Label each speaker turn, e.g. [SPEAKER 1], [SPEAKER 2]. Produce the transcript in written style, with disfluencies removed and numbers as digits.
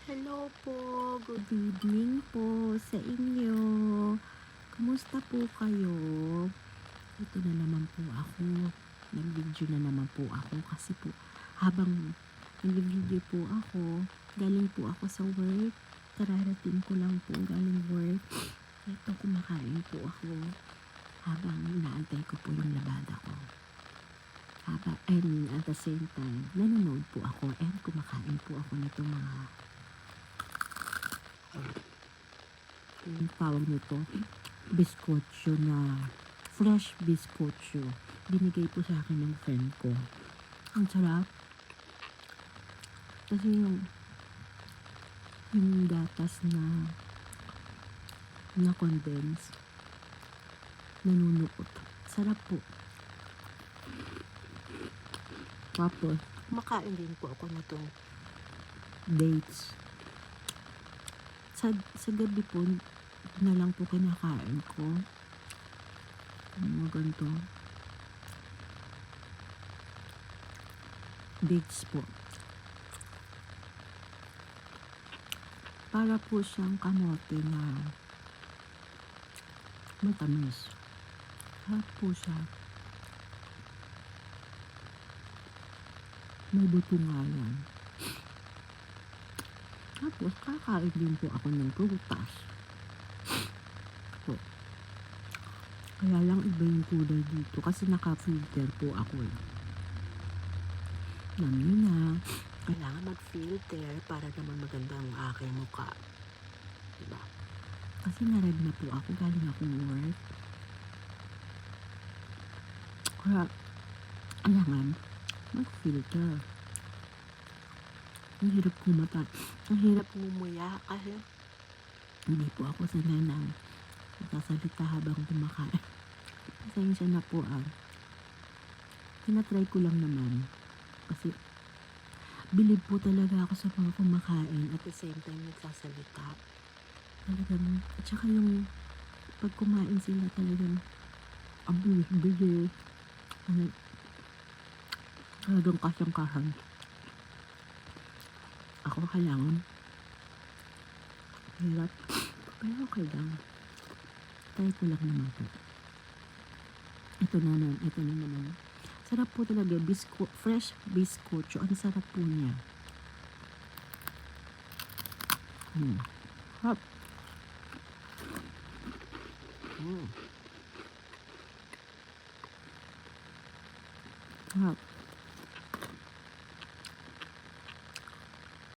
[SPEAKER 1] Hello po, good evening po sa inyo. Kamusta po kayo? Ito na naman po ako. Nag-video na naman po ako kasi po habang nag-video po ako, galing po ako sa work. Kararating ko lang po galing work. Ito kumakain po ako habang inaantay ko po yung labada ko. And at the same time, nanonood po ako and kumakain po ako nitong mga yung tawag nito, biskotso na fresh biskotso. Binigay po sa akin ng friend ko. Ang sarap. Kasi yung gatas na condense, nanunuot. Sarap po. Tapos, makain din po ako nitong dates. Sa gabi po, na lang po kinakain ko. Mga ganito. Dates po. Para po siyang kamote na matamis. Harap po siya. May buto nga yan. Tapos, kakain din po ako ng prutas. Po. Kaya lang iba yung kulay dito kasi naka-filter po ako. Namina, kailangan mag-filter para naman maganda ang aking mukha. Diba? Kasi na-red na po ako, galing akong work. Kaya, kailangan mag-filter. Ang hirap kumata. Ang hirap ngumuya kasi hindi po ako sanay na nagsasalita habang kumakain. Pasensya na po tinatry ko lang naman. Kasi bilib po talaga ako sa mga kumakain at the same time nagsasalita. Talagang, at saka yung pag kumain sila talagang ang bilis. Talagang kasyang-kasang. Ako kailangan. Hirap. Pero okay lang. Try ko lang naman po. Ito na naman. Sarap po talaga. Fresh biskotso. Ang sarap po niya. Sarap. Sarap.